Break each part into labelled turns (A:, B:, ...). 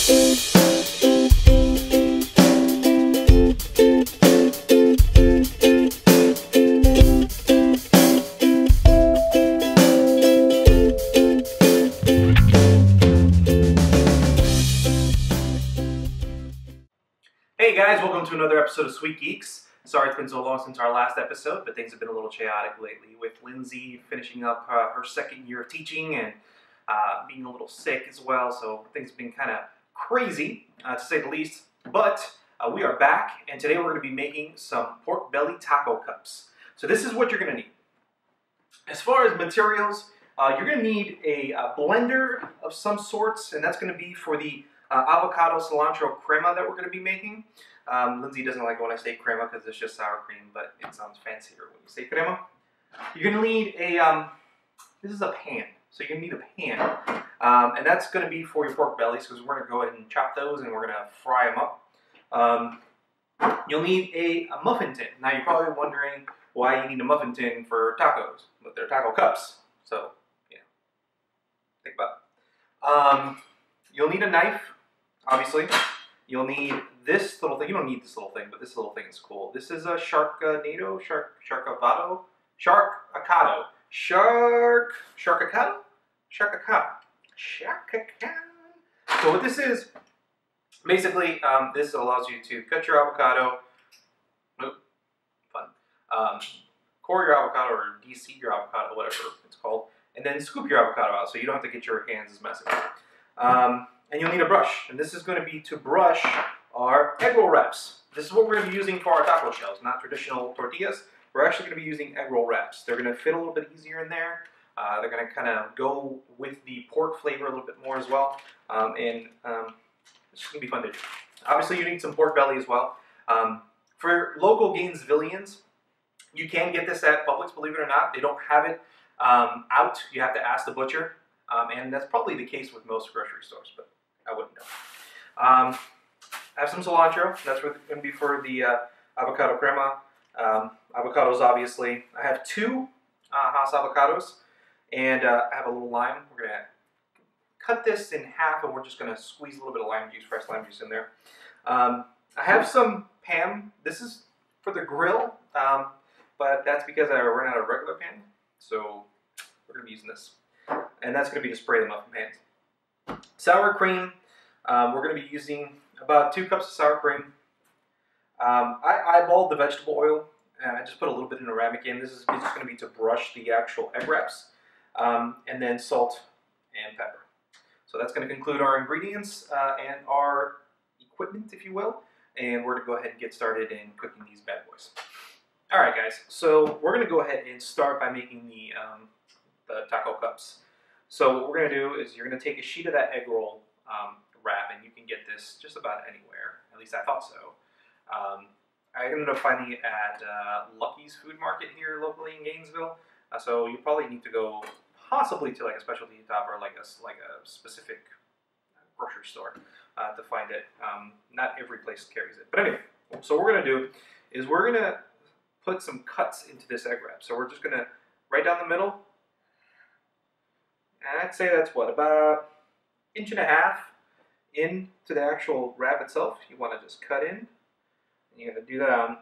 A: Hey guys, welcome to another episode of Sweet Geeks. Sorry it's been so long since our last episode, but things have been a little chaotic lately with Lindsay finishing up her second year of teaching and being a little sick as well, so things have been kind of crazy, to say the least. But we are back, and today we're going to be making some pork belly taco cups. So this is what you're going to need. As far as materials, you're going to need a blender of some sorts, and that's going to be for the avocado cilantro crema that we're going to be making. Lindsay doesn't like it when I say crema because it's just sour cream, but it sounds fancier when you say crema. You're going to need a, this is a pan, so you're going to need a pan. And that's going to be for your pork bellies because we're going to go ahead and chop those and we're going to fry them up. You'll need a muffin tin. Now you're probably wondering why you need a muffin tin for tacos, but they're taco cups, so yeah, think about it. You'll need a knife. Obviously, you'll need this little thing. You don't need this little thing, but this little thing is cool. This is a Sharknado. So what this is, basically, this allows you to cut your avocado. Core your avocado or de-seed your avocado, whatever it's called, and then scoop your avocado out so you don't have to get your hands as messy. And you'll need a brush, and this is going to be to brush our egg roll wraps. This is what we're going to be using for our taco shells, not traditional tortillas. We're actually going to be using egg roll wraps. They're going to fit a little bit easier in there. They're going to kind of go with the pork flavor a little bit more as well, and it's just going to be fun to do. Obviously, you need some pork belly as well. For local Gainesvillians, you can get this at Publix, believe it or not. They don't have it out. You have to ask the butcher, and that's probably the case with most grocery stores, but I wouldn't know. I have some cilantro. That's going to be for the avocado crema. Avocados, obviously. I have two Hass avocados, and I have a little lime. We're going to cut this in half, and we're just going to squeeze a little bit of lime juice, fresh lime juice in there. I have some Pam. This is for the grill, but that's because I ran out of regular pan, so we're going to be using this. And that's going to be to spray the muffin pans. Sour cream, we're going to be using about 2 cups of sour cream. I eyeballed the vegetable oil, and I just put a little bit in a ramekin. This is just going to be to brush the actual egg wraps, and then salt and pepper. So that's going to conclude our ingredients and our equipment, if you will. And we're going to go ahead and get started in cooking these bad boys. Alright guys, so we're going to go ahead and start by making the taco cups. So what we're going to do is you're going to take a sheet of that egg roll wrap, and you can get this just about anywhere. At least I thought so. I ended up finding it at Lucky's Food Market here locally in Gainesville. So you probably need to go possibly to like a specialty shop or like a specific grocery store to find it. Not every place carries it. But anyway, so what we're going to do is we're going to put some cuts into this egg wrap. So we're just going to, right down the middle, and I'd say that's what, about 1.5 inches into the actual wrap itself. You want to just cut in. And you're going to do that on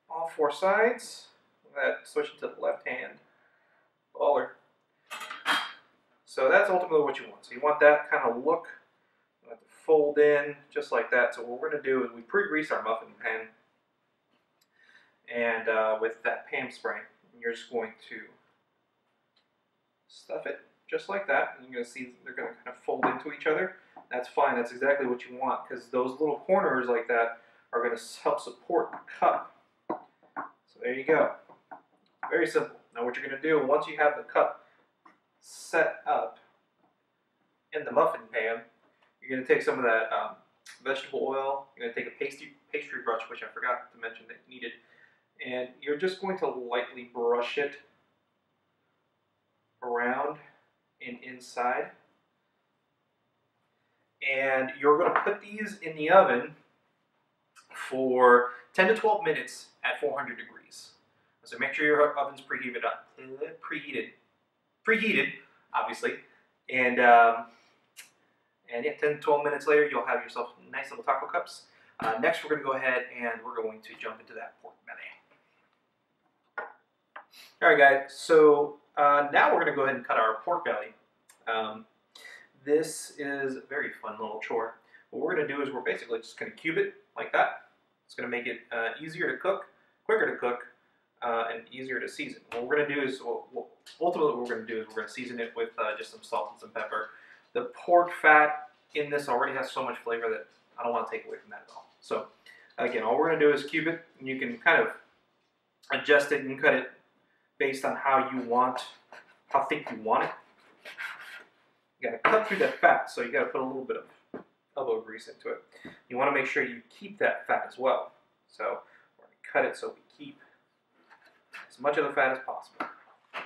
A: all 4 sides. Switching to the left hand. Baller. So that's ultimately what you want. So you want that kind of look. You want to fold in just like that. So what we're going to do is we pre-grease our muffin pan. And with that Pam spray, you're just going to stuff it just like that. And you're going to see they're going to kind of fold into each other. That's fine. That's exactly what you want because those little corners like that are going to help support the cup. So there you go. Very simple. Now what you're going to do, once you have the cup set up in the muffin pan, you're going to take some of that vegetable oil. You're going to take a pastry brush, which I forgot to mention that you needed. And you're just going to lightly brush it around and inside. And you're going to put these in the oven for 10 to 12 minutes at 400 degrees. So make sure your oven's preheated, obviously. And And yeah, 10 to 12 minutes later, you'll have yourself nice little taco cups. Next, we're going to go ahead and we're going to jump into that pork belly. All right, guys. So now we're going to go ahead and cut our pork belly. This is a very fun little chore. What we're going to do is we're basically just going to cube it like that. It's going to make it easier to cook, quicker to cook, and easier to season. What we're going to do is, ultimately what we're going to do is we're going to season it with just some salt and some pepper. The pork fat in this already has so much flavor that I don't want to take away from that at all. So again, all we're going to do is cube it, and you can kind of adjust it and cut it based on how you want, how thick you want it. You got to cut through that fat, so you got to put a little bit of elbow grease into it. You want to make sure you keep that fat as well. So we're going to cut it so we keep as much of the fat as possible.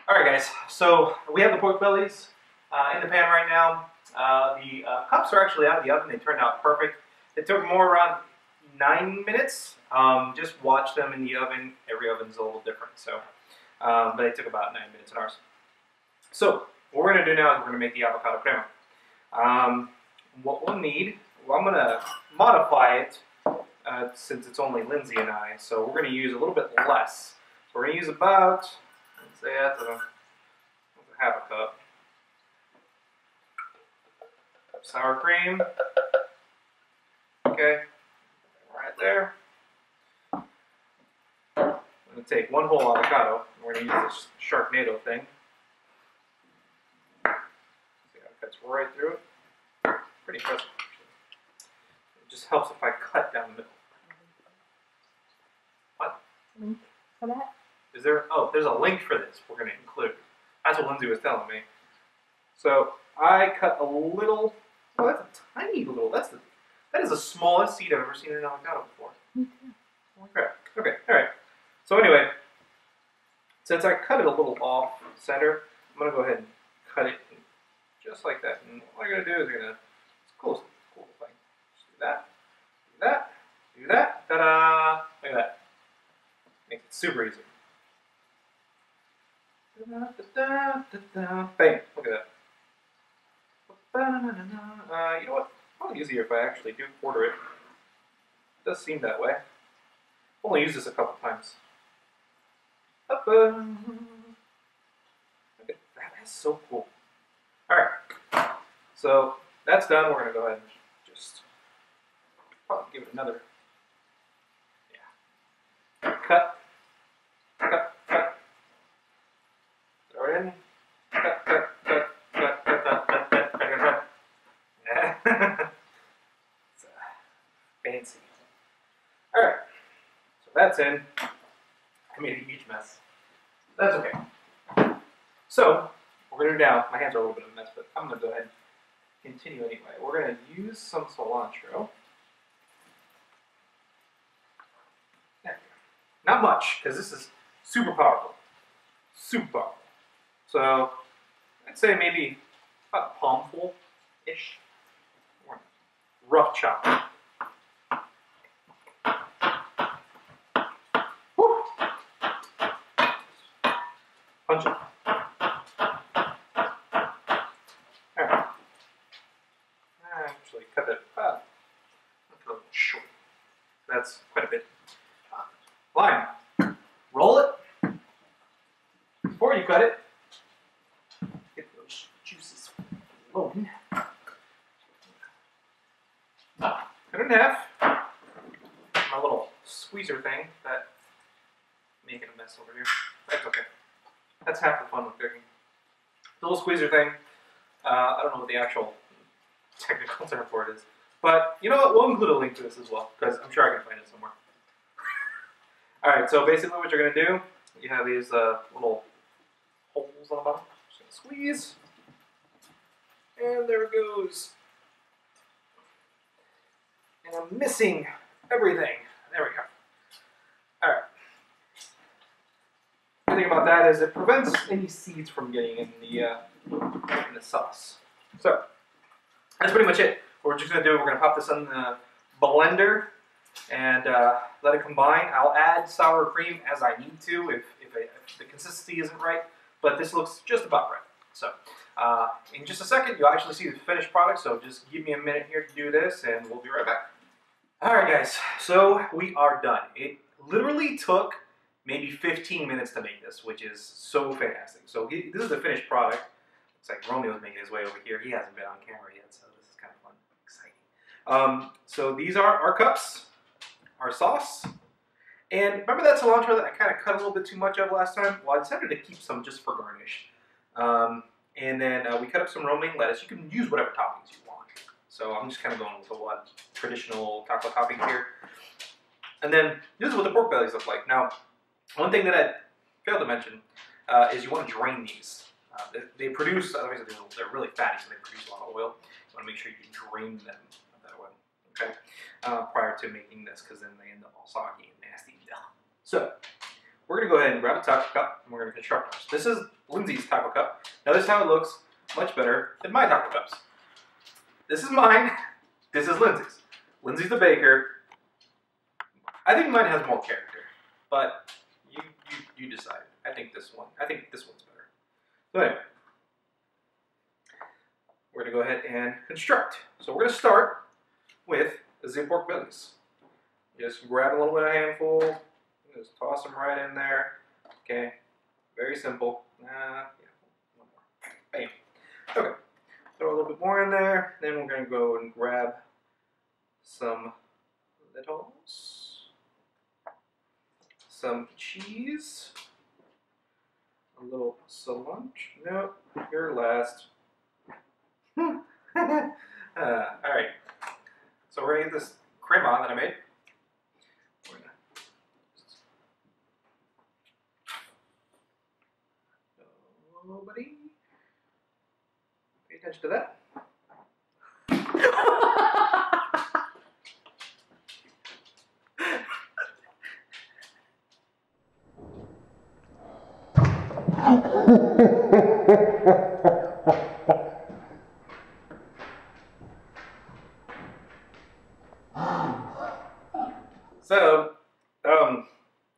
A: All right, guys. So we have the pork bellies in the pan right now. The cups are actually out of the oven. They turned out perfect. It took more around 9 minutes. Just watch them in the oven. Every oven's a little different, so but it took about 9 minutes in ours. So what we're going to do now is we're going to make the avocado crema. What we'll need, I'm going to modify it since it's only Lindsay and I, so we're going to use a little bit less. So we're going to use about, let's say that's a half a cup. Sour cream. Okay, right there. I'm going to take one whole avocado, and we're going to use this Sharknado thing. See how it cuts right through it? Pretty impressive, actually. It just helps if I cut down the middle. What?
B: Link for that?
A: Is there? Oh, there's a link for this we're going to include. That's what Lindsay was telling me. So I cut a little. Oh, that's a tiny little. That is the smallest seed I've ever seen in an avocado before. Holy crap. Okay, all right. So anyway, since I cut it a little off center, I'm going to go ahead and cut it just like that. And what I'm going to do is I'm going to, it's cool thing. Just do that, do that, do that. Ta-da! Look at that. Makes it super easy. Bang! Look at that. You know what? Probably easier if I actually do quarter it. It does seem that way. I've only used this a couple times. Look at that. That's so cool. Alright. So that's done. We're going to go ahead and just probably give it another. Yeah. Cut. Cut. Cut. Throw it in. Cut. Cut. Cut. Cut. Cut. Cut. Cut. Cut. Cut. It's fancy. Alright. So that's in. I made a huge mess. That's okay. So, what we're going to do now, my hands are a little bit of a mess, but I'm going to go ahead and continue anyway. We're going to use some cilantro. There we go. Not much, because this is super powerful. Super powerful. So, I'd say maybe about a palmful-ish. Rough chop. Woo. Punch it. Alright. Actually, cut it a little short. That's quite a bit. Lime. Roll it. Before you cut it, get those juices flowing. Cut it in half. My little squeezer thing that making a mess over here. That's okay. That's half the fun with cooking. The little squeezer thing. I don't know what the actual technical term for it is, but you know what? We'll include a link to this as well because I'm sure I can find it somewhere. All right. So basically, what you're gonna do, you have these little holes on the bottom. Just gonna squeeze, and there it goes. And I'm missing everything. There we go. All right. The thing about that is it prevents any seeds from getting in the sauce. So that's pretty much it. What we're just gonna do, we're gonna pop this in the blender and let it combine. I'll add sour cream as I need to if the consistency isn't right, but this looks just about right. So in just a second, you'll actually see the finished product. So just give me a minute here to do this, and we'll be right back. All right, guys. So we are done. It literally took maybe 15 minutes to make this, which is so fantastic. So this is the finished product. Looks like Romeo's making his way over here. He hasn't been on camera yet, so this is kind of fun, exciting. So these are our cups, our sauce. And remember that cilantro that I kind of cut a little bit too much of last time? Well, I decided to keep some just for garnish. And then we cut up some romaine lettuce. You can use whatever toppings you want. So I'm just kind of going with the traditional taco toppings here. And then this is what the pork bellies look like. Now, one thing that I failed to mention is you want to drain these. They produce, obviously they're really fatty, so they produce a lot of oil. You want to make sure you drain them of that oil, okay? Prior to making this, because then they end up all soggy and nasty. So, we're going to go ahead and grab a taco cup, and we're going to construct ours. This is Lindsay's taco cup. Now this is how it looks, much better than my taco cups. This is mine, this is Lindsay's. Lindsay's the baker. I think mine has more character, but you decide. I think this one's better. So anyway, we're going to go ahead and construct. So we're going to start with the pork bellies. Just grab a little bit of handful, just toss them right in there. Okay, very simple. Yeah, one more. Bam. Okay, throw a little bit more in there. Then we're going to go and grab some littles, some cheese, a little cilantro. No, you're last. All right. So we're gonna get this crema that I made. Nobody pay attention to that. So,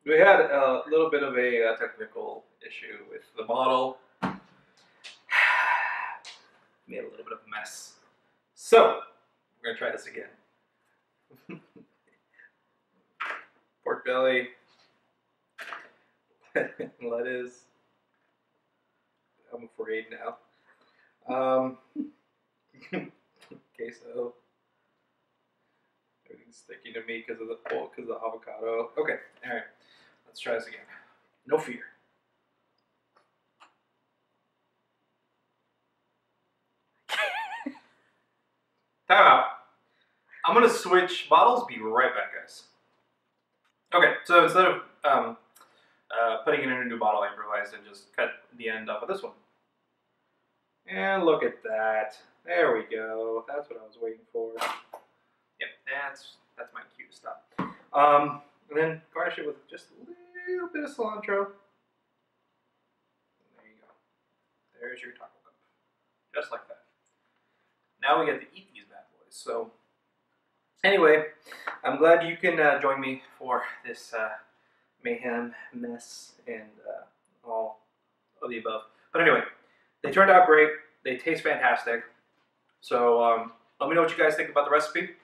A: we had a little bit of a technical issue with the bottle. Made a little bit of a mess. So, we're going to try this again. Pork belly. Lettuce. I'm afraid now. Queso. Everything's sticking to me because of the avocado. Okay, all right. Let's try this again. No fear. Time out. I'm gonna switch bottles. Be right back, guys. Okay, so instead of putting it in a new bottle, I improvised and just cut the end off of this one. And look at that. There we go. That's what I was waiting for. Yep, that's my cue to stop. And then garnish it with just a little bit of cilantro. There you go. There's your taco cup. Just like that. Now we get to eat these bad boys. So, anyway, I'm glad you can join me for this mayhem, mess, and all of the above. But anyway, they turned out great. They taste fantastic. So let me know what you guys think about the recipe.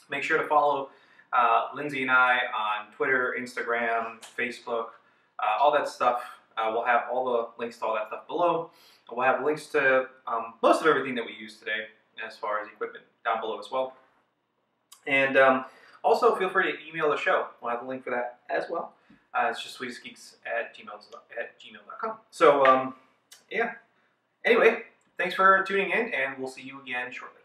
A: Make sure to follow Lindsay and I on Twitter, Instagram, Facebook, all that stuff. We'll have all the links to all that stuff below. We'll have links to most of everything that we use today as far as equipment down below as well. And also feel free to email the show. We'll have a link for that as well. It's just sweetestgeeks@gmail.com. So, yeah. Anyway, thanks for tuning in, and we'll see you again shortly.